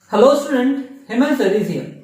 Hello student, Hemant Sir is here.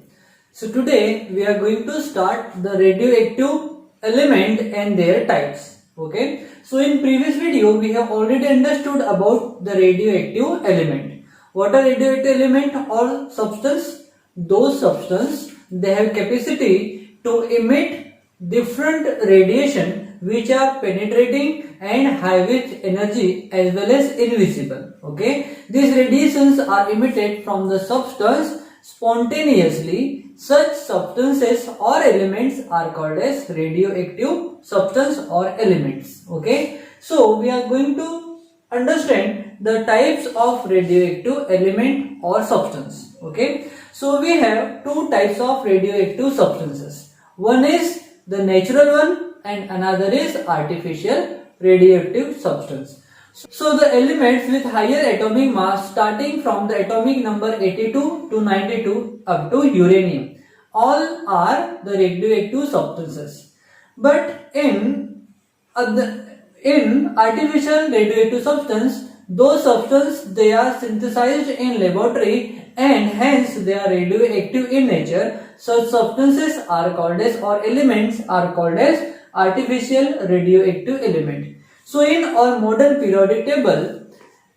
So today we are going to start the radioactive element and their types. Okay. So in previous video we have already understood about the radioactive element. What are radioactive element or substance? Those substance they have capacity to emit different radiation which are penetrating and high with energy as well as invisible. Okay, these radiations are emitted from the substance spontaneously. Such substances or elements are called as radioactive substance or elements. Okay, so we are going to understand the types of radioactive element or substance. Okay, so we have two types of radioactive substances. One is the natural one and another is artificial radioactive substance. So the elements with higher atomic mass starting from the atomic number 82 to 92 up to uranium, all are the radioactive substances. But in artificial radioactive substance, those substances they are synthesized in laboratory and hence they are radioactive in nature. Such substances are called as or elements are called as artificial radioactive element. So in our modern periodic table,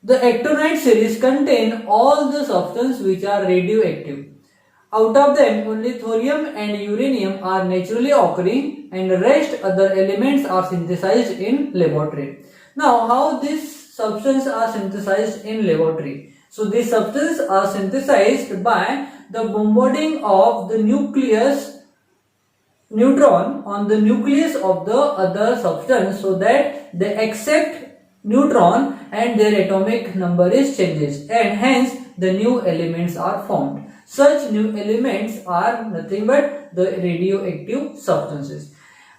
the actinide series contain all the substances which are radioactive. Out of them, only thorium and uranium are naturally occurring and rest other elements are synthesized in laboratory. Now, how these substances are synthesized in laboratory? So, these substances are synthesized by the bombarding of the nucleus neutron on the nucleus of the other substance so that they accept neutron and their atomic number is changes and hence the new elements are formed. Such new elements are nothing but the radioactive substances.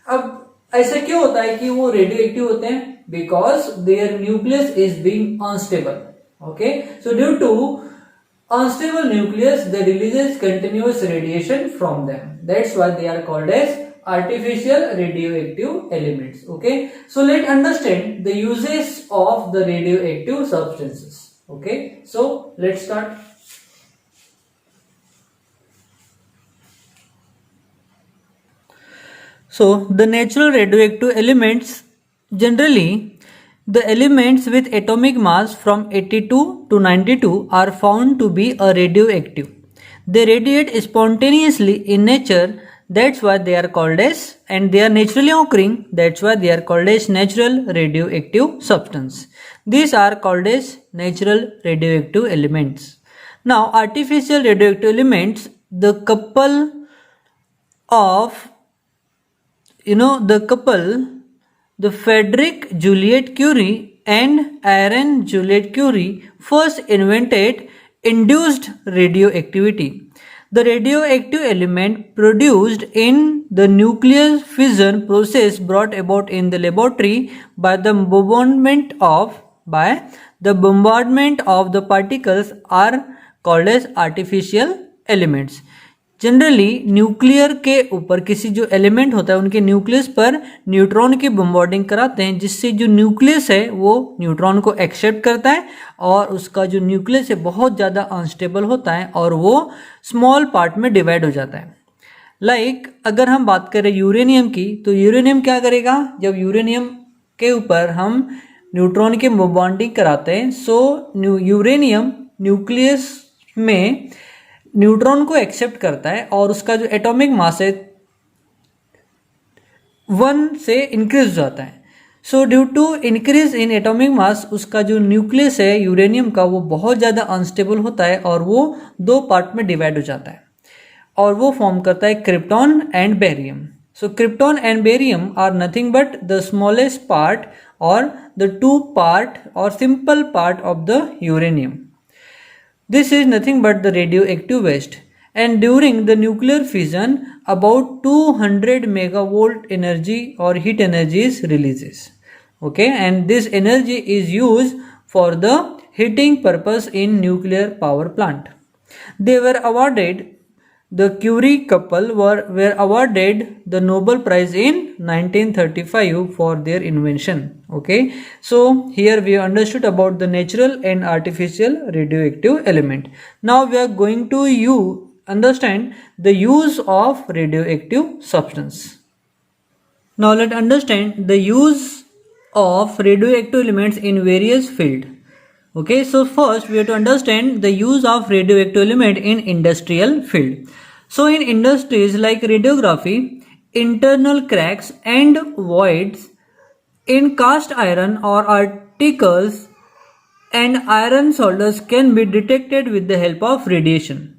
अब ऐसा क्यों होता है कि वो radioactive होते हैं? Because their nucleus is being unstable. Okay, so due to unstable nucleus, they releases continuous radiation from them. That's why they are called as artificial radioactive elements. Okay, so let's understand the uses of the radioactive substances. Okay, so let's start. So the natural radioactive elements, generally the elements with atomic mass from 82 to 92 are found to be a radioactive. They radiate spontaneously in nature, that's why they are called as, and they are naturally occurring, that's why they are called as natural radioactive substance. These are called as natural radioactive elements. Now artificial radioactive elements, the couple, the Frederick Juliet Curie and Aaron Juliet Curie first invented induced radioactivity. The radioactive element produced in the nuclear fission process brought about in the laboratory by the bombardment of the particles are called as artificial elements. Generally nuclear के ऊपर किसी जो element होता है उनके nucleus पर neutron की bombarding कराते हैं जिससे जो न्यूक्लियस है वो न्यूट्रॉन को एक्सेप्ट करता है और उसका जो न्यूक्लियस है बहुत ज़्यादा अनस्टेबल होता है और वो स्मॉल पार्ट में डिवाइड हो जाता है. लाइक अगर हम बात करें यूरेनियम की, तो यूरेनियम क्या करेगा? जब यूरेनियम के ऊपर हम न्यूट्रॉन की बम्बार्डिंग कराते हैं सो यूरेनियम न्यूक्लियस में न्यूट्रॉन को एक्सेप्ट करता है और उसका जो एटॉमिक मास है 1 से इंक्रीज हो जाता है. So due to increase in atomic mass उसका जो न्यूक्लियस है यूरेनियम का वो बहुत ज़्यादा अनस्टेबल होता है और वो 2 पार्ट में डिवाइड हो जाता है और वो फॉर्म करता है krypton and barium. So krypton and barium are nothing but the smallest part और द 2 पार्ट और simple part of the uranium. This is nothing but the radioactive waste, and during the nuclear fission about 200 megavolt energy or heat energy is releases. Okay, and this energy is used for the heating purpose in nuclear power plant. They were awarded The Curie couple were awarded the Nobel Prize in 1935 for their invention. Okay, so here we understood about the natural and artificial radioactive element. Now we are going to understand the use of radioactive substance. Now let's understand the use of radioactive elements in various fields. Okay, so first we have to understand the use of radioactive element in industrial field. So in industries like radiography, internal cracks and voids in cast iron or articles and iron solders can be detected with the help of radiation.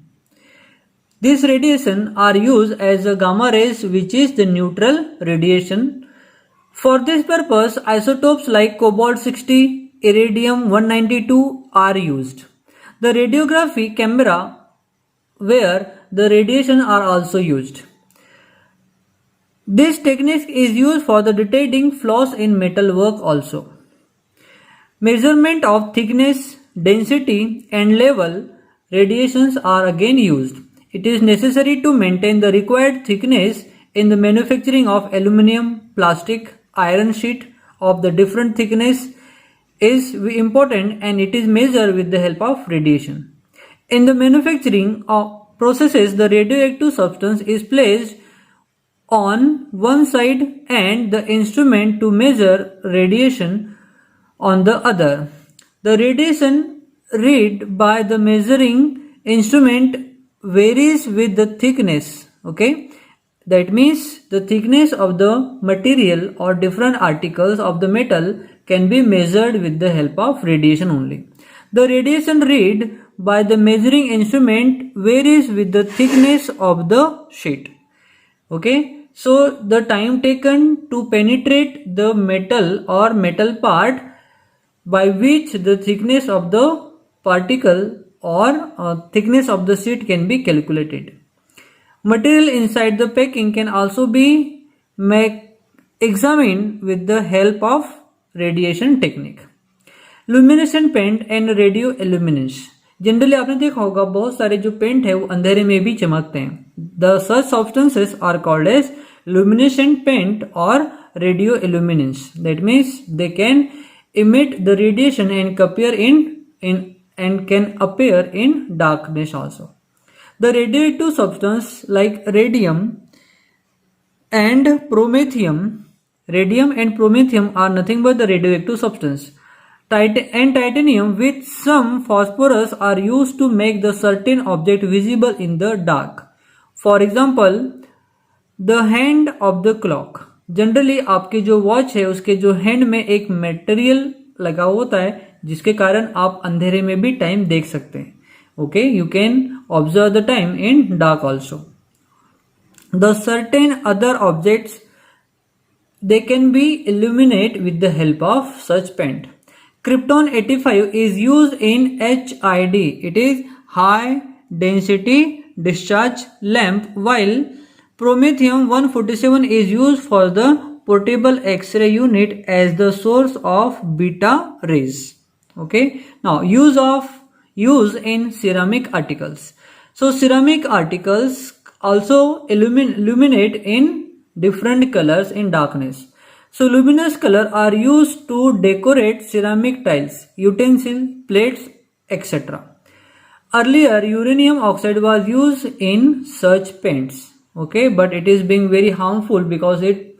These radiation are used as a gamma rays, which is the neutral radiation. For this purpose, isotopes like cobalt-60, iridium-192 are used. The radiography camera where the radiation are also used. This technique is used for the detecting flaws in metal work also. Measurement of thickness, density and level radiations are again used. It is necessary to maintain the required thickness in the manufacturing of aluminum, plastic, iron sheet of the different thickness is important, and it is measured with the help of radiation. In the manufacturing processes, the radioactive substance is placed on one side and the instrument to measure radiation on the other. The radiation read by the measuring instrument varies with the thickness. Okay, that means the thickness of the material or different articles of the metal can be measured with the help of radiation only. The radiation read by the measuring instrument varies with the thickness of the sheet. Okay, so the time taken to penetrate the metal or metal part by which the thickness of the particle or thickness of the sheet can be calculated. Material inside the packing can also be examined with the help of radiation technique. Luminescent paint and radio luminescence. Generally आपने देखा होगा बहुत सारे जो paint है वो अंधेरे में भी चमकते हैं. The such substances are called as luminescent paint or radio illuminance. That means they can emit the radiation and appear and can appear in darkness also. The radioactive substance like radium and promethium are nothing but the radioactive substance. And titanium with some phosphorus are used to make the certain object visible in the dark. For example, the hand of the clock. Generally आपके जो watch है उसके जो hand में एक material लगा होता है जिसके कारण आप अंधेरे में भी टाइम देख सकते हैं. Okay, you can observe the time in dark also. The certain other objects they can be illuminated with the help of such paint. Krypton 85 is used in HID. It is high density discharge lamp, while Promethium 147 is used for the portable X-ray unit as the source of beta rays. Okay. Now use in ceramic articles. So ceramic articles also illuminate in different colors in darkness. So luminous color are used to decorate ceramic tiles, utensils, plates, etc. Earlier uranium oxide was used in such paints. Okay, but it is being very harmful because it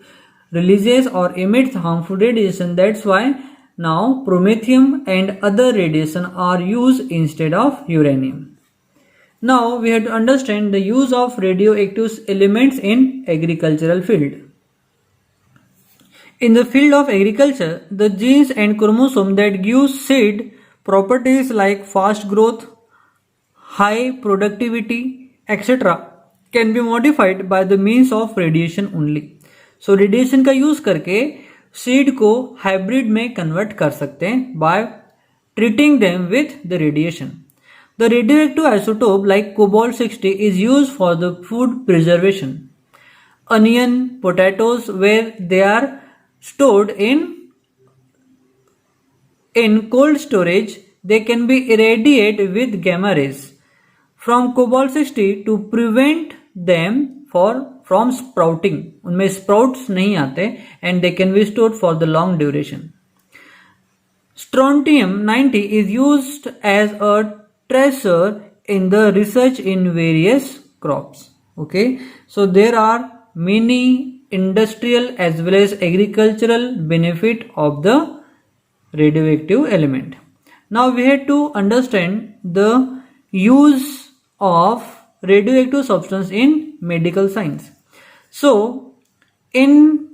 releases or emits harmful radiation. That's why now promethium and other radiation are used instead of uranium. Now we have to understand the use of radioactive elements in agricultural field. In the field of agriculture, the genes and chromosome that give seed properties like fast growth, high productivity, etc. can be modified by the means of radiation only. So radiation का use करके seed को hybrid में convert कर सकते हैं by treating them with the radiation. The radioactive isotope like cobalt-60 is used for the food preservation. Onion, potatoes, where they are stored in cold storage, they can be irradiated with gamma rays. From cobalt 60 to prevent them from sprouting, उनमें sprouts नहीं आते, and they can be stored for the long duration. Strontium 90 is used as a tracer in the research in various crops. Okay, so there are many industrial as well as agricultural benefit of the radioactive element. Now we have to understand the use of radioactive substance in medical science. So in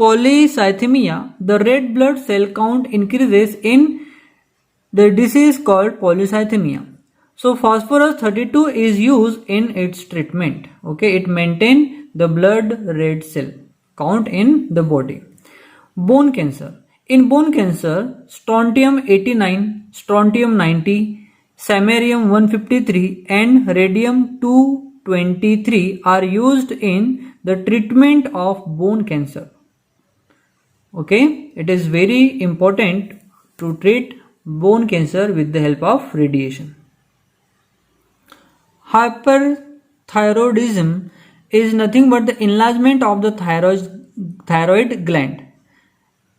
polycythemia, the red blood cell count increases in the disease called polycythemia. So phosphorus 32 is used in its treatment. Okay, it maintains the blood red cell count in the body. Bone cancer. In bone cancer, strontium 89, strontium 90, samarium 153 and radium 223 are used in the treatment of bone cancer. Okay, it is very important to treat bone cancer with the help of radiation. Hyperthyroidism is nothing but the enlargement of the thyroid gland.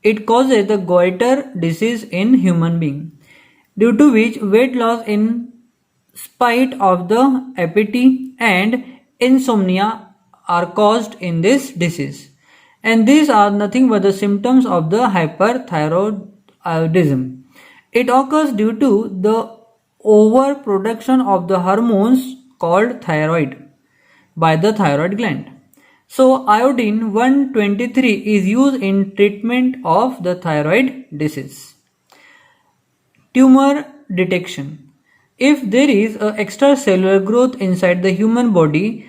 It causes the goiter disease in human being, due to which weight loss in spite of the appetite and insomnia are caused in this disease. And these are nothing but the symptoms of the hyperthyroidism. It occurs due to the overproduction of the hormones called thyroid by the thyroid gland. So iodine 123 is used in treatment of the thyroid disease. Tumor detection. If there is an extracellular growth inside the human body,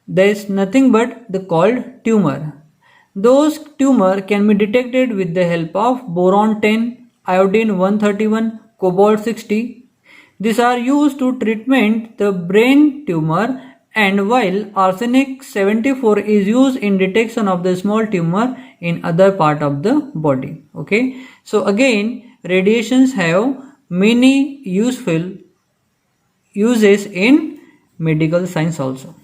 there is nothing but the called tumor. Those tumor can be detected with the help of boron 10, iodine 131, cobalt 60. These are used to treatment the brain tumor, and while arsenic 74 is used in detection of the small tumor in other part of the body. Okay, so again radiations have many useful uses in medical science also.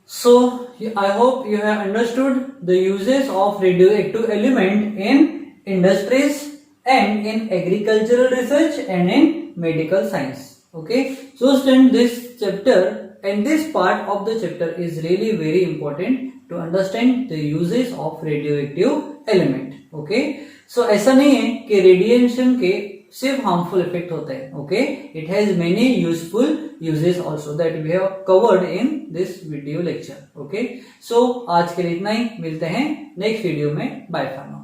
So I hope you have understood the uses of radioactive element in industries and in agricultural research and in medical science. Okay, so student, this chapter and this part of the chapter is really very important to understand the uses of radioactive element. Okay, so ऐसा नहीं है कि radiation के सिर्फ harmful effect होता है. Okay, it has many useful uses also that we have covered in this video lecture. Okay, so आज के लिए इतना ही. मिलते हैं नेक्स्ट वीडियो में. Bye for now.